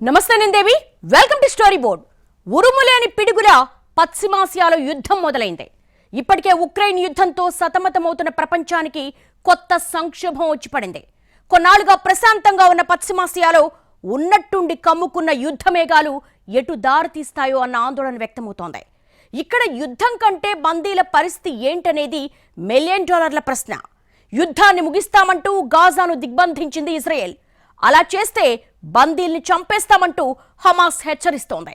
నమస్తే నిందేవి welcome to story board. ఉరుములేని పిడుగుల పశ్చిమాసియాలో యుద్ధం మొదలైంది. ఇప్పటికే ఉక్రెయిన్ యుద్ధంతో సతమతమవుతున్న ప్రపంచానికి కొత్త సంక్షోభం వచ్చి పడింది. కొన్నాళ్లుగా ప్రశాంతంగా ఉన్న పశ్చిమాసియాలో ఉన్నట్టుండి కమ్ముకున్న యుద్ధ మేఘాలు ఎటు దారి తీస్తాయో అన్న ఆందోళన వ్యక్తమవుతోంది. ఇక్కడ యుద్ధం కంటే బందీల పరిస్థితి ఏంటనేది $1 మిలియన్ ప్రశ్న. యుద్ధాన్ని ముగిస్తామంటూ గాజాను దిగ్బంధించింది ఇజ్రాయెల్. అలా చేస్తే బందీల్ని చంపేస్తామంటూ హమాస్ హెచ్చరిస్తోంది.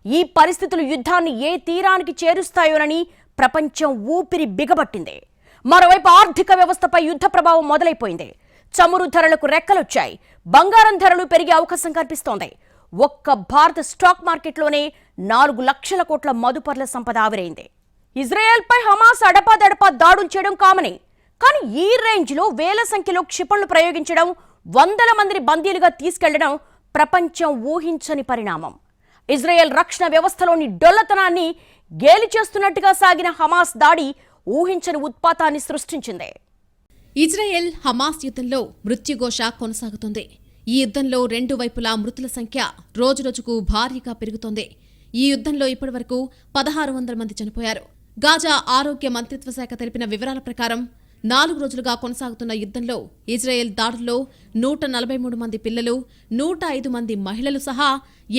ఈ పరిస్థితులు యుద్ధాన్ని ఏ తీరానికి చేరుస్తాయోనని ప్రపంచం ఊపిరి బిగబట్టింది. మరోవైపు ఆర్థిక వ్యవస్థపై యుద్ధ ప్రభావం మొదలైపోయింది. చమురు ధరలకు రెక్కలొచ్చాయి. బంగారం ధరలు పెరిగే అవకాశం కనిపిస్తోంది. ఒక్క భారత స్టాక్ మార్కెట్లోనే 4 లక్షల కోట్ల మదుపర్ల సంపద ఆవిరైంది. ఇజ్రాయెల్పై హమాస్ అడపాదడపా దాడులు చేయడం కామనే. కానీ ఈ రేంజ్లో వేల సంఖ్యలో క్షిపణులు ప్రయోగించడం, వందల మందిని బందీలుగా తీసుకెళ్లడం ప్రపంచం ఊహించని పరిణామం. ఇజ్రాయెల్ రక్షణ వ్యవస్థలోని డొల్లతనాన్ని గేలి చేస్తున్నట్టుగా సాగిన హమాస్ దాడి ఊహించని ఉత్పాతాన్ని సృష్టించింది. ఇజ్రాయెల్ హమాస్ యుద్ధంలో మృత్యుఘోష కొనసాగుతోంది. ఈ యుద్ధంలో రెండు వైపులా మృతుల సంఖ్య రోజురోజుకు భారీగా పెరుగుతోంది. ఈ యుద్ధంలో ఇప్పటివరకు 1600 మంది చనిపోయారు. గాజా ఆరోగ్య మంత్రిత్వ శాఖ తెలిపిన వివరాల ప్రకారం 4 రోజులుగా కొనసాగుతున్న యుద్ధంలో ఇజ్రాయెల్ దాడుల్లో 143 మంది పిల్లలు, 105 మంది మహిళలు సహా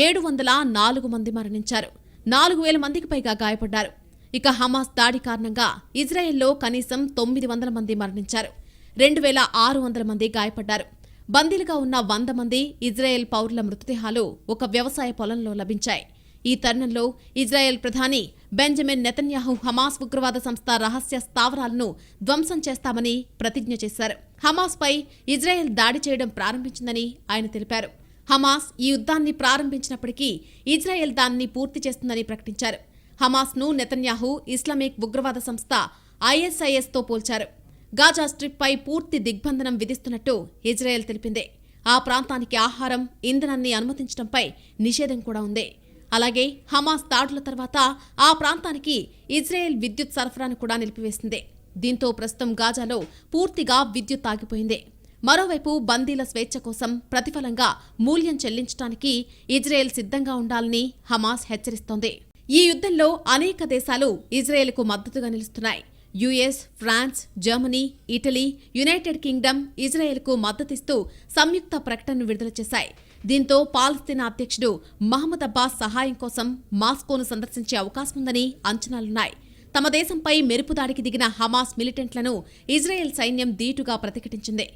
704 మంది మరణించారు. 4000 మందికి పైగా గాయపడ్డారు. ఇక హమాస్ దాడి కారణంగా ఇజ్రాయెల్లో కనీసం 900 మంది మరణించారు. 2600 మంది గాయపడ్డారు. బందీలుగా ఉన్న 100 మంది ఇజ్రాయెల్ పౌరుల మృతదేహాలు ఒక వ్యవసాయ పొలంలో లభించాయి. ఈ తరుణంలో ఇజ్రాయెల్ ప్రధాని బెంజమిన్ నెతన్యాహు హమాస్ ఉగ్రవాద సంస్థ రహస్య స్థావరాలను ధ్వంసం చేస్తామని ప్రతిజ్ఞ చేశారు. హమాస్పై ఇజ్రాయెల్ దాడి చేయడం ప్రారంభించిందని ఆయన తెలిపారు. హమాస్ ఈ యుద్ధాన్ని ప్రారంభించినప్పటికీ ఇజ్రాయెల్ దాన్ని పూర్తి చేస్తుందని ప్రకటించారు. హమాస్ను నెతన్యాహు ఇస్లామిక్ ఉగ్రవాద సంస్థ ISISతో పోల్చారు. గాజా స్ట్రిప్పై పూర్తి దిగ్బంధనం విధిస్తున్నట్టు ఇజ్రాయెల్ తెలిపింది. ఆ ప్రాంతానికి ఆహారం, ఇంధనాన్ని అనుమతించడంపై నిషేధం కూడా ఉంది. అలాగే హమాస్ దాడుల తర్వాత ఆ ప్రాంతానికి ఇజ్రాయెల్ విద్యుత్ సరఫరాను కూడా నిలిపివేసింది. దీంతో ప్రస్తుతం గాజాలో పూర్తిగా విద్యుత్ ఆగిపోయింది. మరోవైపు బందీల స్వేచ్ఛ కోసం ప్రతిఫలంగా మూల్యం చెల్లించడానికి ఇజ్రాయెల్ సిద్ధంగా ఉండాలని హమాస్ హెచ్చరిస్తోంది. ఈ యుద్ధంలో అనేక దేశాలు ఇజ్రాయెల్కు మద్దతుగా నిలుస్తున్నాయి. US, France, Germany, Italy, United Kingdom ఇజ్రాయెల్కు మద్దతిస్తూ సంయుక్త ప్రకటనను విడుదల చేశాయి. దీంతో పాలస్తీనా అధ్యక్షుడు మహమ్మద్ అబ్బాస్ సహాయం కోసం మాస్కోను సందర్శించే అవకాశం ఉందని అంచనాలున్నాయి. తమ దేశంపై మెరుపు దాడికి దిగిన హమాస్ మిలిటెంట్లను ఇజ్రాయెల్ సైన్యం ధీటుగా ప్రతిఘటించింది.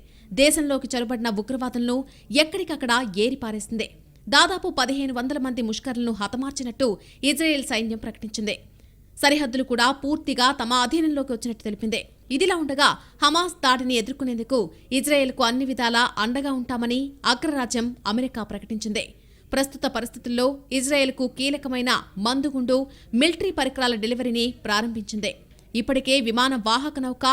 దేశంలోకి చొరబడిన ఉగ్రవాదులను ఎక్కడికక్కడ ఏరిపారేసింది. దాదాపు 1500 మంది ముష్కరులను హతమార్చినట్టు ఇజ్రాయెల్ సైన్యం ప్రకటించింది. సరిహద్దులు కూడా పూర్తిగా తమ అధీనంలోకి వచ్చినట్టు తెలిపింది. ఇదిలా ఉండగా హమాస్ దాడిని ఎదుర్కొనేందుకు ఇజ్రాయెల్కు అన్ని విధాలా అండగా ఉంటామని అగ్రరాజ్యం అమెరికా ప్రకటించింది. ప్రస్తుత పరిస్థితుల్లో ఇజ్రాయెల్కు కీలకమైన మందుగుండు, మిలిటరీ పరికరాల డెలివరీని ప్రారంభించింది. ఇప్పటికే విమాన వాహక నౌక,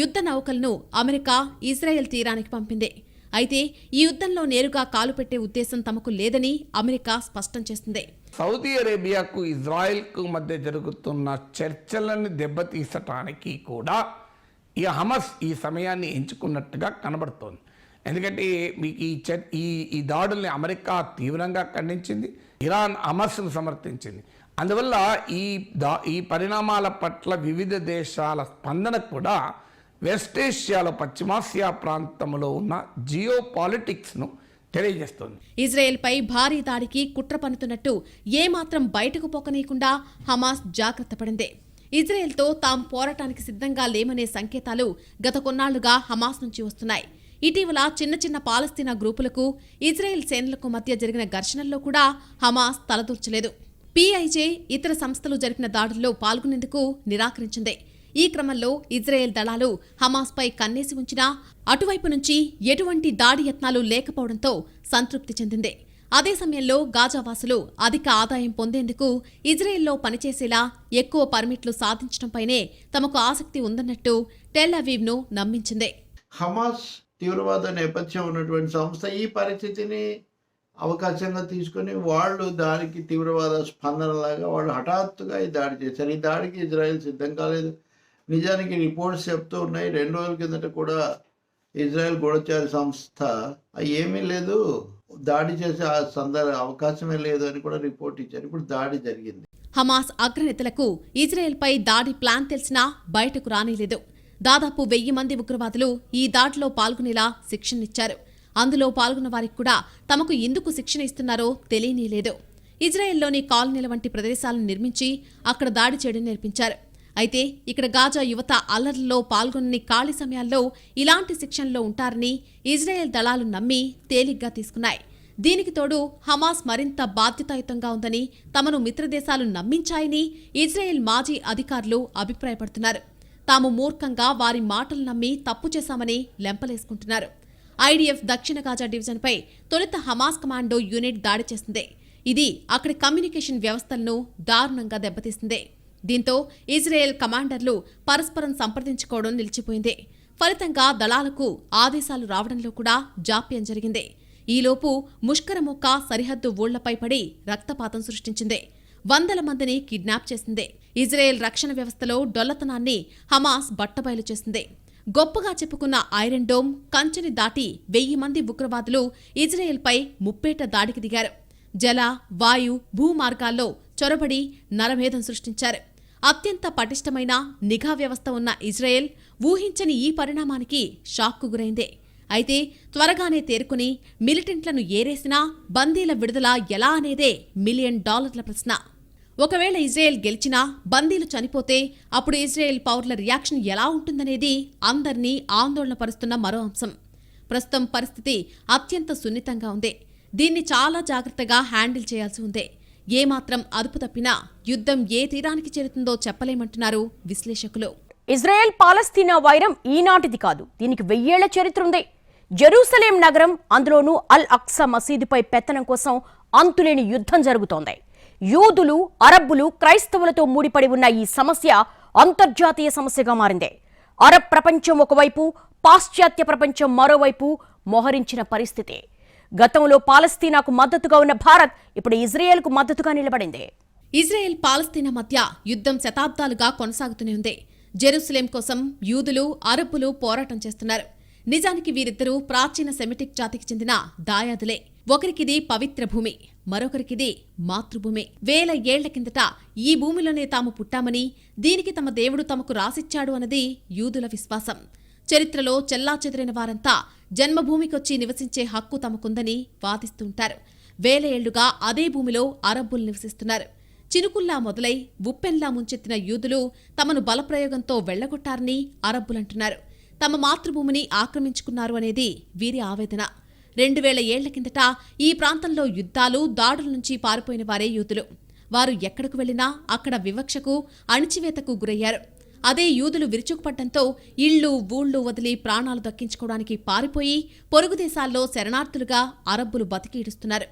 యుద్ధ నౌకలను అమెరికా ఇజ్రాయెల్ తీరానికి పంపింది. అయితే ఈ యుద్ధంలో నేరుగా కాలు పెట్టే ఉద్దేశం తమకు లేదని అమెరికా స్పష్టం చేసింది. సౌదీ అరేబియాకు ఇజ్రాయెల్కు మధ్య జరుగుతున్న చర్చలను దెబ్బతీసటానికి కూడా ఈ హమాస్ ఈ సమయాన్ని ఎంచుకున్నట్టుగా కనబడుతోంది. ఎందుకంటే మీకు ఈ దాడుల్ని అమెరికా తీవ్రంగా ఖండించింది. ఇరాన్ హమాస్ను సమర్థించింది. అందువల్ల ఈ పరిణామాల పట్ల వివిధ దేశాల స్పందన కూడా వెస్ట్ ఏషియాలో, పశ్చిమాసియా ప్రాంతంలో ఉన్న జియో పాలిటిక్స్ను తెలియజేస్తోంది. ఇజ్రాయెల్పై భారీ దాడికి కుట్ర పన్నుతున్నట్టు ఏమాత్రం బయటకు పోకనీయకుండా హమాస్ జాగ్రత్త పడింది. ఇజ్రాయెల్తో తాము పోరాటానికి సిద్ధంగా లేమనే సంకేతాలు గత కొన్నాళ్లుగా హమాస్ నుంచి వస్తున్నాయి. ఇటీవల చిన్న చిన్న పాలస్తీనా గ్రూపులకు ఇజ్రాయెల్ సేనలకు మధ్య జరిగిన ఘర్షణల్లో కూడా హమాస్ తలదూర్చలేదు. PIJ ఇతర సంస్థలు జరిపిన దాడుల్లో పాల్గొనేందుకు నిరాకరించింది. ఈ క్రమంలో ఇజ్రాయెల్ దళాలు హమాస్పై కన్నేసి ఉంచినా అటువైపు నుంచి ఎటువంటి దాడి యత్నాలు లేకపోవడంతో సంతృప్తి చెందింది. అదే సమయంలో గాజావాసులు అధిక ఆదాయం పొందేందుకు ఇజ్రాయెల్లో పనిచేసేలా ఎక్కువ పర్మిట్లు సాధించడంపైనే తమకు ఆసక్తి ఉందన్నట్టు టెల్ అవీవ్ను నమ్మించింది. హమాస్ తీవ్రవాద నేపథ్యం ఉన్నటువంటి సంస్థ ఈ పరిస్థితిని అవకాశంగా తీసుకొని వాళ్ళు దానికి తీవ్రవాద స్పందనలాగా వాళ్ళు హఠాత్తుగా ఈ దాడి చేశారు. ఈ దాడికి ఇజ్రాయెల్ సిద్ధం కాలేదు. నిజానికి రిపోర్ట్స్ చెప్తూ ఉన్నాయి. 2 రోజుల కిందట కూడా ఇజ్రాయెల్ గూఢచారి సంస్థ ఏమీ లేదు, దాడి చేసే అవకాశమే లేదు అని కూడా రిపోర్ట్ ఇచ్చారు. ఇప్పుడు దాడి జరిగింది. హమాస్ అగ్రనేతలకు ఇజ్రాయెల్పై దాడి ప్లాన్ తెలిసినా బయటకు రానేలేదు. దాదాపు 1000 మంది ఉగ్రవాదులు ఈ దాడిలో పాల్గొనేలా శిక్షణనిచ్చారు. అందులో పాల్గొన్న వారికి కూడా తమకు ఎందుకు శిక్షణ ఇస్తున్నారో తెలియనీలేదు. ఇజ్రాయెల్లోని కాలనీల వంటి ప్రదేశాలను నిర్మించి అక్కడ దాడి చేయడం నేర్పించారు. అయితే ఇక్కడ గాజా యువత అల్లర్లలో పాల్గొనని ఖాళీ సమయాల్లో ఇలాంటి శిక్షణలో ఉంటారని ఇజ్రాయెల్ దళాలు నమ్మి తేలిగ్గా తీసుకున్నాయి. దీనికి తోడు హమాస్ మరింత బాధ్యతాయుతంగా ఉందని తమను మిత్రదేశాలు నమ్మించాయని ఇజ్రాయెల్ మాజీ అధికారులు అభిప్రాయపడుతున్నారు. తాము మూర్ఖంగా వారి మాటలు నమ్మి తప్పు చేశామని లెంపలేసుకుంటున్నారు. ఐడీఎఫ్ దక్షిణ గాజా డివిజన్పై తొలుత హమాస్ కమాండో యూనిట్ దాడి చేసింది. ఇది అక్కడి కమ్యూనికేషన్ వ్యవస్థలను దారుణంగా దెబ్బతీసింది. దీంతో ఇజ్రాయెల్ కమాండర్లు పరస్పరం సంప్రదించుకోవడం నిలిచిపోయింది. ఫలితంగా దళాలకు ఆదేశాలు రావడంలో కూడా జాప్యం జరిగింది. ఈలోపు ముష్కరముక్క సరిహద్దు ఊళ్లపై పడి రక్తపాతం సృష్టించింది. 100 మందిని కిడ్నాప్ చేసింది. ఇజ్రాయెల్ రక్షణ వ్యవస్థలో డొల్లతనాన్ని హమాస్ బట్టబయలు చేసింది. గొప్పగా చెప్పుకున్న ఐరన్ డోమ్ కంచెని దాటి 1000 మంది ఉగ్రవాదులు ఇజ్రాయెల్పై ముప్పేట దాడికి దిగారు. జల, వాయు, భూ మార్గాల్లో చొరబడి నరమేధం సృష్టించారు. అత్యంత పటిష్టమైన నిఘా వ్యవస్థ ఉన్న ఇజ్రాయెల్ ఊహించని ఈ పరిణామానికి షాక్కు గురైంది. అయితే త్వరగానే తేరుకుని మిలిటెంట్లను ఏరేసినా బందీల విడుదల ఎలా అనేదే $1 మిలియన్ ప్రశ్న. ఒకవేళ ఇజ్రాయెల్ గెలిచినా బందీలు చనిపోతే అప్పుడు ఇజ్రాయెల్ పౌరుల రియాక్షన్ ఎలా ఉంటుందనేది అందర్నీ ఆందోళన పరుస్తున్న మరో అంశం. ప్రస్తుతం పరిస్థితి అత్యంత సున్నితంగా ఉంది. దీన్ని చాలా జాగ్రత్తగా హ్యాండిల్ చేయాల్సి ఉంది. ఏమాత్రం అదుపు తప్పినా యుద్ధం ఏ తీరానికి చేరుతుందో చెప్పలేమంటున్నారు విశ్లేషకులు. ఇజ్రాయెల్ పాలస్తీనా వైరం ఈనాటిది కాదు, దీనికి 1000 ఏళ్ల చరిత్ర ఉంది. జెరూసలేం నగరం, అందులోనూ అల్ అక్సా మసీదుపై పెత్తనం కోసం అంతులేని యుద్ధం జరుగుతోంది. యూదులు, అరబ్బులు, క్రైస్తవులతో ముడిపడి ఉన్న ఈ సమస్య అంతర్జాతీయ సమస్యగా మారింది. అరబ్ ప్రపంచం ఒకవైపు, పాశ్చాత్య ప్రపంచం మరోవైపు మోహరించిన పరిస్థితి. గతంలో పాలస్తీనాకు మద్దతుగా ఉన్న భారత్ ఇప్పుడు ఇజ్రాయెల్కు మద్దతుగా నిలబడింది. ఇజ్రాయెల్ పాలస్తీనా మధ్య యుద్ధం శతాబ్దాలుగా కొనసాగుతూనే ఉంది. జెరూసలేం కోసం యూదులు, అరబ్బులు పోరాటం చేస్తున్నారు. నిజానికి వీరిద్దరూ ప్రాచీన సెమిటిక్ జాతికి చెందిన దాయాదులే. ఒకరికిది పవిత్ర భూమి, మరొకరికిది మాతృభూమి. 1000 ఏళ్ల కిందట ఈ భూమిలోనే తాము పుట్టామని, దీనికి తమ దేవుడు తమకు రాసిచ్చాడు అన్నది యూదుల విశ్వాసం. చరిత్రలో చెల్లాచెదిరిన వారంతా జన్మభూమికొచ్చి నివసించే హక్కు తమకుందని వాదిస్తుంటారు. 1000 ఏళ్లుగా అదే భూమిలో అరబ్బులు నివసిస్తున్నారు. చినుకుల్లా మొదలై ఉప్పెన్లా ముంచెత్తిన యూదులు తమను బలప్రయోగంతో వెళ్లగొట్టారని అరబ్బులంటున్నారు. తమ మాతృభూమిని ఆక్రమించుకున్నారు అనేది వీరి ఆవేదన. 2000 ఏళ్ల కిందట ఈ ప్రాంతంలో యుద్ధాలు, దాడుల నుంచి పారిపోయిన వారే యూదులు. వారు ఎక్కడకు వెళ్లినా అక్కడ వివక్షకు, అణిచివేతకు గురయ్యారు. అదే యూదులు విరుచుకుపడ్డంతో ఇళ్లు, ఊళ్లు వదిలి ప్రాణాలు దక్కించుకోవడానికి పారిపోయి పొరుగు దేశాల్లో శరణార్థులుగా అరబ్బులు బతికిడుస్తున్నారు.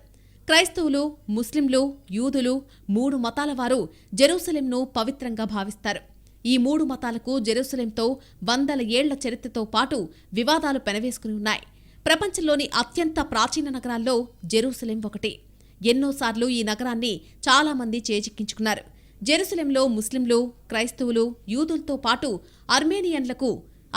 క్రైస్తవులు, ముస్లింలు, యూదులు 3 మతాల వారు జెరూసలేంను పవిత్రంగా భావిస్తారు. ఈ 3 మతాలకు జెరూసలేంతో 100 ఏళ్ల చరిత్రతో పాటు వివాదాలు పెనవేసుకుని ఉన్నాయి. ప్రపంచంలోని అత్యంత ప్రాచీన నగరాల్లో జెరూసలేం ఒకటి. ఎన్నోసార్లు ఈ నగరాన్ని చాలామంది చేజిక్కించుకున్నారు. జెరూసలేంలో ముస్లింలు, క్రైస్తవులు, యూదులతో పాటు అర్మేనియన్లకు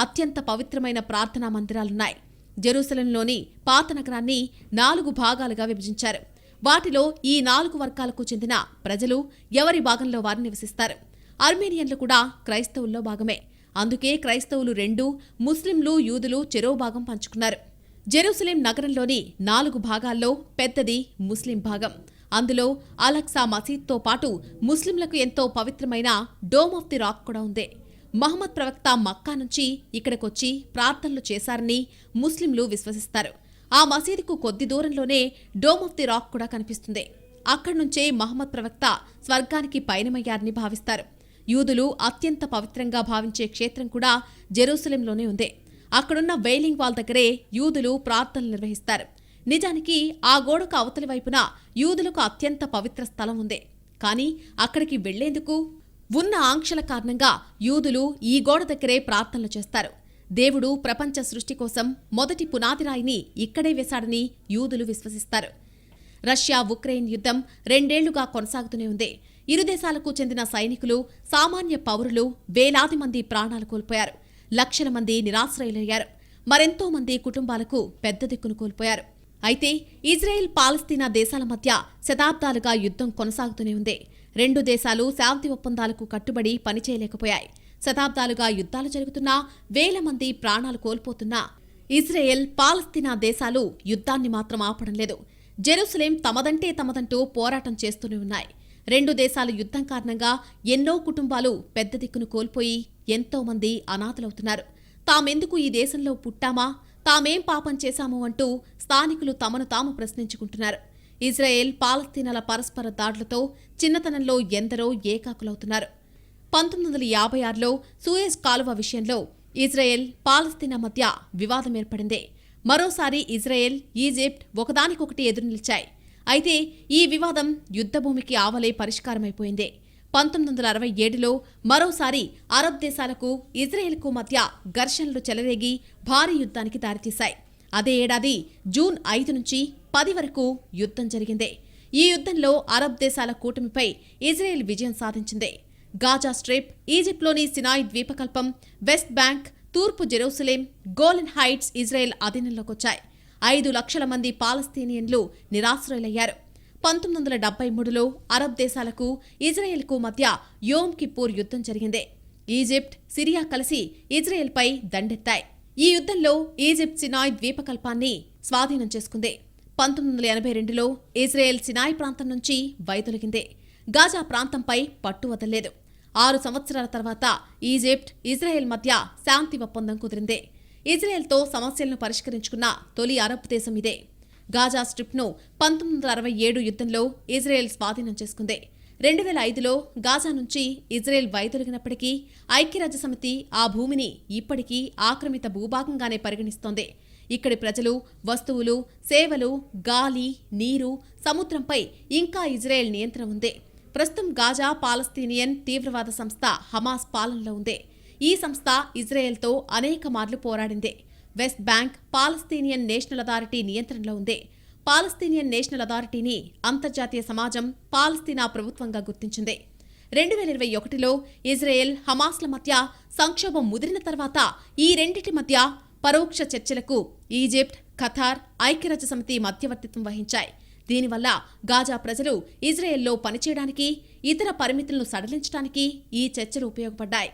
అత్యంత పవిత్రమైన ప్రార్థనా మందిరాలున్నాయి. జెరూసలేంలోని పాత నగరాన్ని 4 భాగాలుగా విభజించారు. వాటిలో ఈ 4 వర్గాలకు చెందిన ప్రజలు ఎవరి భాగంలో వారు నివసిస్తారు. అర్మేనియన్లు కూడా క్రైస్తవుల్లో భాగమే. అందుకే క్రైస్తవులు 2, ముస్లింలు, యూదులు చెరో భాగం పంచుకున్నారు. జెరూసలేం నగరంలోని 4 భాగాల్లో పెద్దది ముస్లిం భాగం. అందులో అలక్సా మసీద్తో పాటు ముస్లింలకు ఎంతో పవిత్రమైన డోమ్ ఆఫ్ ది రాక్ కూడా ఉంది. మహమ్మద్ ప్రవక్త మక్కా నుంచి ఇక్కడికొచ్చి ప్రార్థనలు చేశారని ముస్లింలు విశ్వసిస్తారు. ఆ మసీదుకు కొద్ది దూరంలోనే డోమ్ ఆఫ్ ది రాక్ కూడా కనిపిస్తుంది. అక్కడి నుంచే మహమ్మద్ ప్రవక్త స్వర్గానికి పయనమయ్యారని భావిస్తారు. యూదులు అత్యంత పవిత్రంగా భావించే క్షేత్రం కూడా జెరూసలేంలోనే ఉంది. అక్కడున్న వెయిలింగ్ వాల్ దగ్గరే యూదులు ప్రార్థనలు నిర్వహిస్తారు. నిజానికి ఆ గోడకు అవతలి వైపున యూదులకు అత్యంత పవిత్ర స్థలం ఉంది. కానీ అక్కడికి వెళ్లేందుకు ఉన్న ఆంక్షల కారణంగా యూదులు ఈ గోడ దగ్గరే ప్రార్థనలు చేస్తారు. దేవుడు ప్రపంచ సృష్టి కోసం మొదటి పునాదిరాయిని ఇక్కడే వేశాడని యూదులు విశ్వసిస్తారు. రష్యా ఉక్రెయిన్ యుద్ధం 2 ఏళ్లుగా కొనసాగుతూనే ఉంది. ఇరు దేశాలకు చెందిన సైనికులు, సామాన్య పౌరులు వేలాది మంది ప్రాణాలు కోల్పోయారు. లక్షల మంది నిరాశ్రయులయ్యారు. మరెంతో మంది కుటుంబాలకు పెద్ద దిక్కును కోల్పోయారు. అయితే ఇజ్రాయెల్ పాలస్తీనా దేశాల మధ్య శతాబ్దాలుగా యుద్ధం కొనసాగుతూనే ఉంది. రెండు దేశాలు శాంతి ఒప్పందాలకు కట్టుబడి పనిచేయలేకపోయాయి. శతాబ్దాలుగా యుద్ధాలు జరుగుతున్నా, వేల మంది ప్రాణాలు కోల్పోతున్నా ఇజ్రాయెల్ పాలస్తీనా దేశాలు యుద్ధాన్ని మాత్రం ఆపడం లేదు. జెరూసలేం తమదంటే తమదంటూ పోరాటం చేస్తూనే ఉన్నాయి. రెండు దేశాల యుద్ధం కారణంగా ఎన్నో కుటుంబాలు పెద్ద దిక్కును కోల్పోయి ఎంతో మంది అనాథలవుతున్నారు. తామెందుకు ఈ దేశంలో పుట్టామా, తామేం పాపం చేశాము అంటూ స్థానికులు తమను తాము ప్రశ్నించుకుంటున్నారు. ఇజ్రాయెల్ పాలస్తీనాల పరస్పర దాడులతో చిన్నతనంలో ఎందరో ఏకాకులవుతున్నారు. 1956లో సూయజ్ కాలువ విషయంలో ఇజ్రాయెల్ పాలస్తీనా మధ్య వివాదం ఏర్పడింది. మరోసారి ఇజ్రాయెల్, ఈజిప్ట్ ఒకదానికొకటి ఎదురు నిలిచాయి. అయితే ఈ వివాదం యుద్ధభూమికి ఆవలే పరిష్కారమైపోయింది. 1967లో మరోసారి అరబ్ దేశాలకు ఇజ్రాయెల్కు మధ్య ఘర్షణలు చెలరేగి భారీ యుద్ధానికి దారితీశాయి. అదే ఏడాది జూన్ 5 నుంచి 10 వరకు యుద్ధం జరిగింది. ఈ యుద్ధంలో అరబ్ దేశాల కూటమిపై ఇజ్రాయెల్ విజయం సాధించింది. గాజా స్ట్రిప్, ఈజిప్ట్లోని సినాయ్ ద్వీపకల్పం, వెస్ట్ బ్యాంక్, తూర్పు జెరూసలేం, గోలన్ హైట్స్ ఇజ్రాయెల్ అధీనంలోకొచ్చాయి. 5 లక్షల మంది పాలస్తీనియన్లు నిరాశ్రయులయ్యారు. 1973లో అరబ్ దేశాలకు ఇజ్రాయెల్కు మధ్య యోమ్ కిప్పూర్ యుద్ధం జరిగింది. ఈజిప్ట్, సిరియా కలిసి ఇజ్రాయెల్పై దండెత్తాయి. ఈ యుద్ధంలో ఈజిప్ట్ సినాయ్ ద్వీపకల్పాన్ని స్వాధీనం చేసుకుంది. 1982లో ఇజ్రాయెల్ సినాయ్ ప్రాంతం నుంచి వైదొలిగింది. గాజా ప్రాంతంపై పట్టు వదల్లేదు. 6 సంవత్సరాల తర్వాత ఈజిప్ట్, ఇజ్రాయెల్ మధ్య శాంతి ఒప్పందం కుదిరింది. ఇజ్రాయెల్తో సమస్యలను పరిష్కరించుకున్న తొలి అరబ్ దేశం ఇదే. గాజా స్ట్రిప్ను 1967 యుద్ధంలో ఇజ్రాయెల్ స్వాధీనం చేసుకుంది. 2005లో గాజా నుంచి ఇజ్రాయెల్ వైదొలిగినప్పటికీ ఐక్యరాజ్యసమితి ఆ భూమిని ఇప్పటికీ ఆక్రమిత భూభాగంగానే పరిగణిస్తోంది. ఇక్కడి ప్రజలు, వస్తువులు, సేవలు, గాలి, నీరు, సముద్రంపై ఇంకా ఇజ్రాయెల్ నియంత్రణ ఉంది. ప్రస్తుతం గాజా పాలస్తీనియన్ తీవ్రవాద సంస్థ హమాస్ పాలనలో ఉంది. ఈ సంస్థ ఇజ్రాయెల్తో అనేక మార్లు పోరాడింది. West Bank Palestinian National Authority నియంత్రణలో ఉంది. పాలస్తీనియన్ నేషనల్ అథారిటీని అంతర్జాతీయ సమాజం పాలస్తీనా ప్రభుత్వంగా గుర్తించింది. 2021లో ఇజ్రాయెల్, హమాస్ల మధ్య సంక్షోభం ముదిరిన తర్వాత ఈ రెండింటి మధ్య పరోక్ష చర్చలకు ఈజిప్ట్, ఖతార్, ఐక్యరాజ్యసమితి మధ్యవర్తిత్వం వహించాయి. దీనివల్ల గాజా ప్రజలు ఇజ్రాయెల్లో పనిచేయడానికి, ఇతర పరిమితులను సడలించడానికి ఈ చర్చలు ఉపయోగపడ్డాయి.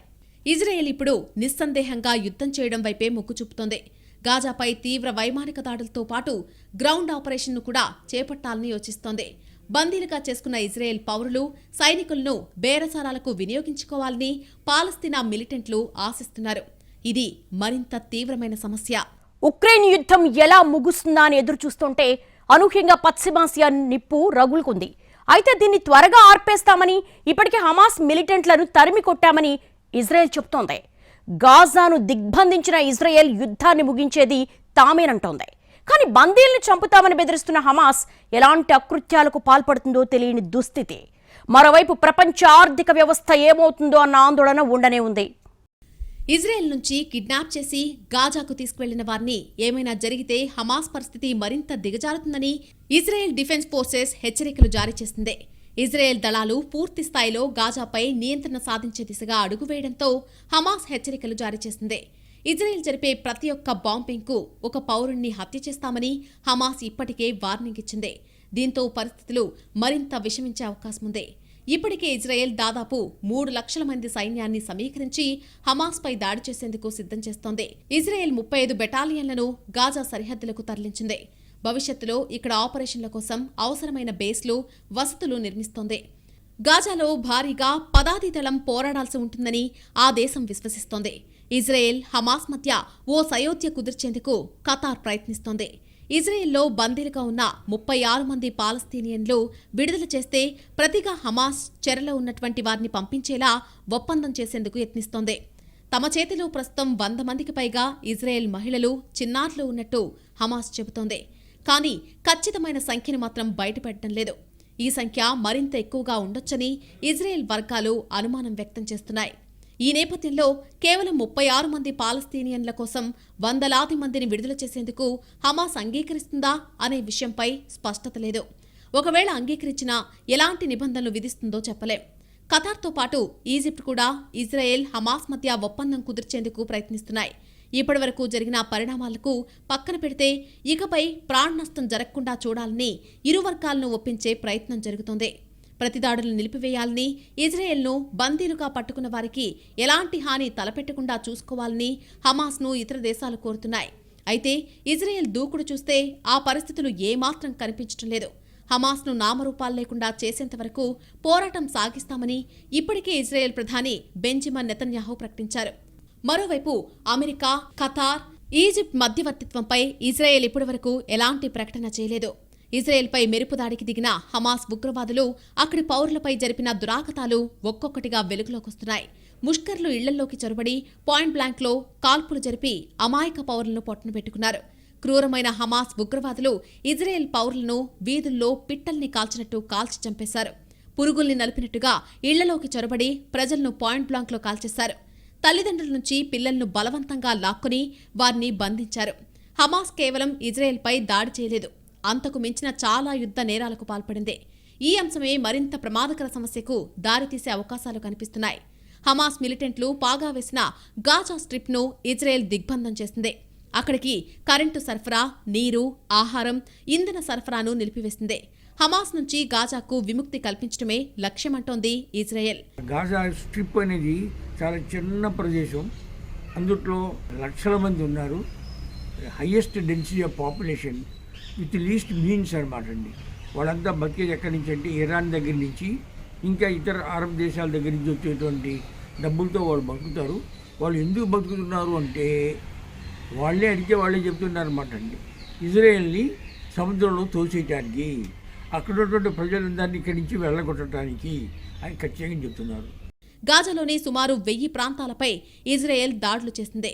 ఇజ్రాయెల్ ఇప్పుడు నిస్సందేహంగా యుద్ధం చేయడం వైపే మొగ్గు చూపుతోంది. గాజాపై తీవ్ర వైమానిక దాడులతో పాటు గ్రౌండ్ ఆపరేషన్ను కూడా చేపట్టాలని యోచిస్తోంది. బందీలుగా చేసుకున్న ఇజ్రాయెల్ పౌరులు, సైనికులను బేరసారాలకు వినియోగించుకోవాలని పాలస్తీనా మిలిటెంట్లు ఆశిస్తున్నారు. ఇది మరింత తీవ్రమైన సమస్య. ఉక్రెయిన్ యుద్ధం ఎలా ముగుస్తుందా అని ఎదురు చూస్తుంటే అనూహ్యంగా పశ్చిమాసియా నిప్పు రగులుకుంది. అయితే దీన్ని త్వరగా ఆర్పేస్తామని, ఇప్పటికే హమాస్ మిలిటెంట్లను తరిమి కొట్టామని ఇజ్రాయెల్ చెబుతోంది. గాజాను దిగ్బంధించిన ఇజ్రాయెల్ యుద్ధాన్ని ముగించేది తామేనంటోంది. కానీ బందీల్ని చంపుతామని బెదిరిస్తున్న హమాస్ ఎలాంటి అకృత్యాలకు పాల్పడుతుందో తెలియని దుస్థితి. మరోవైపు ప్రపంచ ఆర్థిక వ్యవస్థ ఏమవుతుందో అన్న ఆందోళన ఉండనే ఉంది. ఇజ్రాయెల్ నుంచి కిడ్నాప్ చేసి గాజాకు తీసుకువెళ్లిన వారిని ఏమైనా జరిగితే హమాస్ పరిస్థితి మరింత దిగజారుతుందని ఇజ్రాయెల్ డిఫెన్స్ ఫోర్సెస్ హెచ్చరికలు జారీ చేసింది. ఇజ్రాయెల్ దళాలు పూర్తి స్థాయిలో గాజాపై నియంత్రణ సాధించే దిశగా అడుగు వేయడంతో హమాస్ హెచ్చరికలు జారీ చేసింది. ఇజ్రాయెల్ జరిపే ప్రతి ఒక్క బాంబింగ్కు ఒక పౌరుణ్ణి హత్య చేస్తామని హమాస్ ఇప్పటికే వార్నింగ్ ఇచ్చింది. దీంతో పరిస్థితులు మరింత విషమించే అవకాశం ఉంది. ఇప్పటికే ఇజ్రాయెల్ దాదాపు 3 లక్షల మంది సైన్యాన్ని సమీకరించి హమాస్పై దాడి చేసేందుకు సిద్ధం చేస్తోంది. ఇజ్రాయెల్ 35 బెటాలియన్లను గాజా సరిహద్దులకు తరలించింది. భవిష్యత్తులో ఇక్కడ ఆపరేషన్ల కోసం అవసరమైన బేస్లు, వసతులు నిర్మిస్తోంది. గాజాలో భారీగా పదాతి దళం పోరాడాల్సి ఉంటుందని ఆ దేశం విశ్వసిస్తోంది. ఇజ్రాయెల్, హమాస్ మధ్య ఓ సయోధ్య కుదిర్చేందుకు ఖతార్ ప్రయత్నిస్తోంది. ఇజ్రాయెల్లో బందీలుగా ఉన్న 36 మంది పాలస్తీనియన్లు విడుదల చేస్తే ప్రతిగా హమాస్ చెరలో ఉన్నటువంటి వారిని పంపించేలా ఒప్పందం చేసేందుకు యత్నిస్తోంది. తమ చేతిలో ప్రస్తుతం 100 మందికి పైగా ఇజ్రాయెల్ మహిళలు, చిన్నారులు ఉన్నట్టు హమాస్ చెబుతోంది. కానీ ఖచ్చితమైన సంఖ్యను మాత్రం బయటపెట్టడం లేదు. ఈ సంఖ్య మరింత ఎక్కువగా ఉండొచ్చని ఇజ్రాయెల్ వర్గాలు అనుమానం వ్యక్తం చేస్తున్నాయి. ఈ నేపథ్యంలో కేవలం 36 మంది పాలస్తీనియన్ల కోసం వందలాది మందిని విడుదల చేసేందుకు హమాస్ అంగీకరిస్తుందా అనే విషయంపై స్పష్టత లేదు. ఒకవేళ అంగీకరించినా ఎలాంటి నిబంధనలు విధిస్తుందో చెప్పలేం. ఖతార్తో పాటు ఈజిప్ట్ కూడా ఇజ్రాయెల్, హమాస్ మధ్య ఒప్పందం కుదిర్చేందుకు ప్రయత్నిస్తున్నాయి. ఇప్పటివరకు జరిగిన పరిణామాలకు పక్కన పెడితే ఇకపై ప్రాణ నష్టం జరగకుండా చూడాలని ఇరు వర్గాలను ఒప్పించే ప్రయత్నం జరుగుతోంది. ప్రతిదాడులను నిలిపివేయాలని, ఇజ్రాయెల్ను బందీలుగా పట్టుకున్న వారికి ఎలాంటి హాని తలపెట్టకుండా చూసుకోవాలని హమాస్ను ఇతర దేశాలు కోరుతున్నాయి. అయితే ఇజ్రాయెల్ దూకుడు చూస్తే ఆ పరిస్థితులు ఏమాత్రం కనిపించడం లేదు. హమాస్ను నామరూపాలు లేకుండా చేసేంత వరకు పోరాటం సాగిస్తామని ఇప్పటికే ఇజ్రాయెల్ ప్రధాని బెంజమిన్ నెతన్యాహు ప్రకటించారు. మరోవైపు అమెరికా, ఖతార్, ఈజిప్ట్ మధ్యవర్తిత్వంపై ఇజ్రాయెల్ ఇప్పటివరకు ఎలాంటి ప్రకటన చేయలేదు. ఇజ్రాయెల్పై మెరుపు దాడికి దిగిన హమాస్ ఉగ్రవాదులు అక్కడి పౌరులపై జరిపిన దురాగతాలు ఒక్కొక్కటిగా వెలుగులోకొస్తున్నాయి. ముష్కర్లు ఇళ్లలోకి చొరబడి పాయింట్ బ్లాంక్లో కాల్పులు జరిపి అమాయక పౌరులను పొట్టన పెట్టుకున్నారు. క్రూరమైన హమాస్ ఉగ్రవాదులు ఇజ్రాయెల్ పౌరులను వీధుల్లో పిట్టల్ని కాల్చినట్టు కాల్చి చంపేశారు. పురుగుల్ని నలిపినట్టుగా ఇళ్లలోకి చొరబడి ప్రజలను పాయింట్ బ్లాంక్లో కాల్చేశారు. తల్లిదండ్రుల నుంచి పిల్లలను బలవంతంగా లాక్కుని వారిని బంధించారు. హమాస్ కేవలం ఇజ్రాయెల్పై దాడి చేయలేదు, అంతకు మించిన చాలా యుద్ధ నేరాలకు పాల్పడింది. ఈ అంశమే మరింత ప్రమాదకర సమస్యకు దారితీసే అవకాశాలు కనిపిస్తున్నాయి. హమాస్ మిలిటెంట్లు పాగా వేసిన గాజా స్ట్రిప్ను ఇజ్రాయెల్ దిగ్బంధం చేసింది. అక్కడికి కరెంటు సరఫరా, నీరు, ఆహారం, ఇంధన సరఫరాను నిలిపివేసింది. హమాస్ నుంచి గాజాకు విముక్తి కల్పించడమే లక్ష్యమంటోంది ఇజ్రాయెల్. గాజా స్ట్రిప్ అనేది చాలా చిన్న ప్రదేశం, అందులో లక్షల మంది ఉన్నారు. Highest density of population with least means అనమాట అండి. వాళ్ళంతా బతికేది ఎక్కడి నుంచి అంటే ఇరాన్ దగ్గర నుంచి, ఇంకా ఇతర అరబ్ దేశాల దగ్గర నుంచి వచ్చేటువంటి డబ్బులతో వాళ్ళు బతుకుతారు. వాళ్ళు ఎందుకు బతుకుతున్నారు అంటే వాళ్ళే అడిగితే వాళ్ళే చెప్తున్నారు అనమాట అండి. ఇజ్రాయెల్ని సముద్రంలో తోసేయటానికి, అక్కడ ఉన్నటువంటి ప్రజలందరినీ ఇక్కడి నుంచి వెళ్ళగొట్టడానికి అని ఖచ్చితంగా చెప్తున్నారు. గాజాలోని సుమారు 1000 ప్రాంతాలపై ఇజ్రాయెల్ దాడులు చేసింది.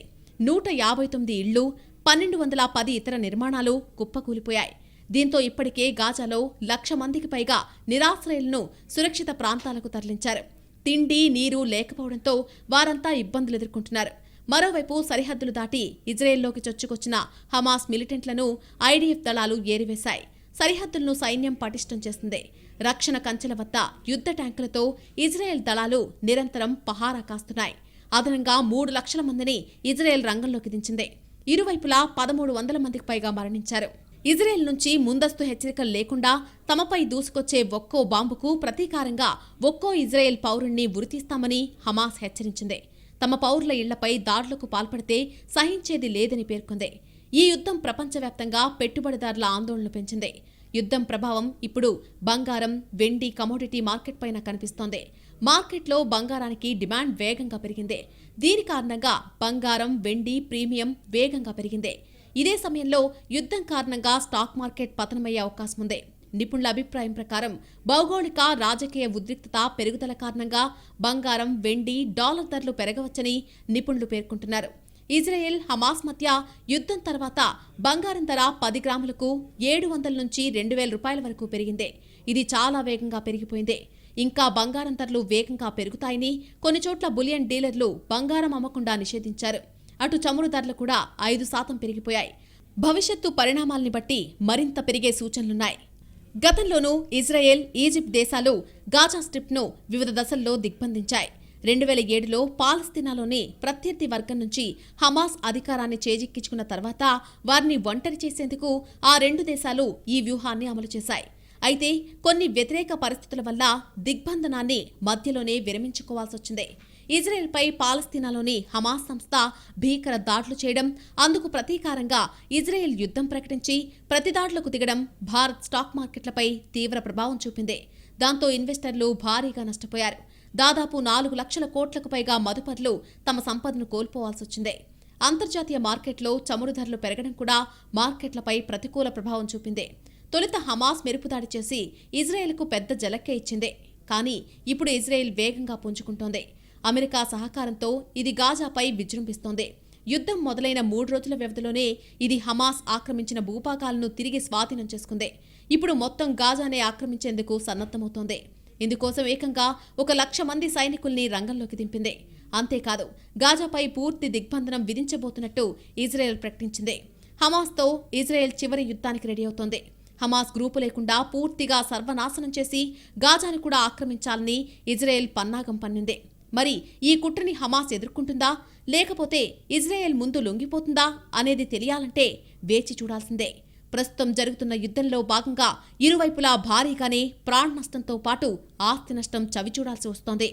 159 ఇళ్లు, 1210 ఇతర నిర్మాణాలు కుప్పకూలిపోయాయి. దీంతో ఇప్పటికే గాజాలో 1,00,000 మందికి పైగా నిరాశ్రయులను సురక్షిత ప్రాంతాలకు తరలించారు. తిండి, నీరు లేకపోవడంతో వారంతా ఇబ్బందులు ఎదుర్కొంటున్నారు. మరోవైపు సరిహద్దులు దాటి ఇజ్రాయెల్లోకి చొచ్చుకొచ్చిన హమాస్ మిలిటెంట్లను ఐడీఎఫ్ దళాలు ఏరివేశాయి. సరిహద్దులను సైన్యం పటిష్టం చేసింది. రక్షణ కంచెల వద్ద యుద్ధ ట్యాంకులతో ఇజ్రాయెల్ దళాలు నిరంతరం పహారా కాస్తున్నాయి. అదనంగా 3 లక్షల మందిని ఇజ్రాయెల్ రంగంలోకి దించింది. ఇరువైపులా 1,300 మందికి పైగా మరణించారు. ఇజ్రాయెల్ నుంచి ముందస్తు హెచ్చరికలు లేకుండా తమపై దూసుకొచ్చే ఒక్కో బాంబుకు ప్రతీకారంగా ఒక్కో ఇజ్రాయెల్ పౌరుణ్ణి ఉరితీస్తామని హమాస్ హెచ్చరించింది. తమ పౌరుల ఇళ్లపై దాడులకు పాల్పడితే సహించేది లేదని పేర్కొంది. ఈ యుద్ధం ప్రపంచవ్యాప్తంగా పెట్టుబడిదారుల ఆందోళనలు పెంచింది. యుద్ధం ప్రభావం ఇప్పుడు బంగారం, వెండి కమోడిటీ మార్కెట్ పైన కనిపిస్తోంది. మార్కెట్లో బంగారానికి డిమాండ్ వేగంగా పెరిగింది. దీని కారణంగా బంగారం, వెండి ప్రీమియం వేగంగా పెరిగింది. ఇదే సమయంలో యుద్ధం కారణంగా స్టాక్ మార్కెట్ పతనమయ్యే అవకాశం ఉంది. నిపుణుల అభిప్రాయం ప్రకారం భౌగోళిక, రాజకీయ ఉద్రిక్తత పెరుగుదల కారణంగా బంగారం, వెండి, డాలర్ ధరలు పెరగవచ్చని నిపుణులు పేర్కొంటున్నారు. ఇజ్రాయెల్, హమాస్ మధ్య యుద్ధం తర్వాత బంగారం ధర 10 గ్రాములకు 700 నుంచి 2,000 రూపాయల వరకు పెరిగింది. ఇది చాలా వేగంగా పెరిగిపోయింది. ఇంకా బంగారం ధరలు వేగంగా పెరుగుతాయని కొన్ని చోట్ల బులియన్ డీలర్లు బంగారం అమ్మకుండా నిషేధించారు. అటు చమురు ధరలు కూడా 5% పెరిగిపోయాయి. భవిష్యత్తు పరిణామాల్ని బట్టి మరింత పెరిగే సూచనలున్నాయి. గతంలోనూ ఇజ్రాయెల్, ఈజిప్ట్ దేశాలు గాజా స్ట్రిప్ను వివిధ దశల్లో దిగ్బంధించాయి. 2007లో పాలస్తీనాలోని ప్రత్యర్థి వర్గం నుంచి హమాస్ అధికారాన్ని చేజిక్కించుకున్న తర్వాత వారిని ఒంటరి చేసేందుకు ఆ 2 దేశాలు ఈ వ్యూహాన్ని అమలు చేశాయి. అయితే కొన్ని వ్యతిరేక పరిస్థితుల వల్ల దిగ్బంధనాన్ని మధ్యలోనే విరమించుకోవాల్సొచ్చింది. ఇజ్రాయెల్పై పాలస్తీనాలోని హమాస్ సంస్థ భీకర దాడులు చేయడం, అందుకు ప్రతీకారంగా ఇజ్రాయెల్ యుద్ధం ప్రకటించి ప్రతిదాడులకు దిగడం భారత్ స్టాక్ మార్కెట్లపై తీవ్ర ప్రభావం చూపింది. దాంతో ఇన్వెస్టర్లు భారీగా నష్టపోయారు. దాదాపు 4 లక్షల కోట్లకు పైగా మదుపర్లు తమ సంపదను కోల్పోవాల్సొచ్చింది. అంతర్జాతీయ మార్కెట్లో చమురు ధరలు పెరగడం కూడా మార్కెట్లపై ప్రతికూల ప్రభావం చూపింది. తొలుత హమాస్ మెరుపుదాడి చేసి ఇజ్రాయెల్కు పెద్ద జలక్కే ఇచ్చింది. కానీ ఇప్పుడు ఇజ్రాయెల్ వేగంగా పుంజుకుంటోంది. అమెరికా సహకారంతో ఇది గాజాపై విజృంభిస్తోంది. యుద్ధం మొదలైన 3 రోజుల వ్యవధిలోనే ఇది హమాస్ ఆక్రమించిన భూభాగాలను తిరిగి స్వాధీనం చేసుకుంది. ఇప్పుడు మొత్తం గాజానే ఆక్రమించేందుకు సన్నద్ధమవుతోంది. ఇందుకోసం ఏకంగా 1,00,000 మంది సైనికుల్ని రంగంలోకి దింపింది. అంతేకాదు, గాజాపై పూర్తి దిగ్బంధనం విధించబోతున్నట్టు ఇజ్రాయెల్ ప్రకటించింది. హమాస్తో ఇజ్రాయెల్ చివరి యుద్ధానికి రెడీ అవుతోంది. హమాస్ గ్రూపు లేకుండా పూర్తిగా సర్వనాశనం చేసి గాజాను కూడా ఆక్రమించాలని ఇజ్రాయెల్ పన్నాగం పన్నింది. మరి ఈ కుట్రని హమాస్ ఎదుర్కొంటుందా లేకపోతే ఇజ్రాయెల్ ముందు లొంగిపోతుందా అనేది తెలియాలంటే వేచి చూడాల్సిందే. ప్రస్తుతం జరుగుతున్న యుద్ధంలో భాగంగా ఇరువైపులా భారీగానే ప్రాణ నష్టంతో పాటు ఆస్తి నష్టం చవిచూడాల్సి వస్తోంది.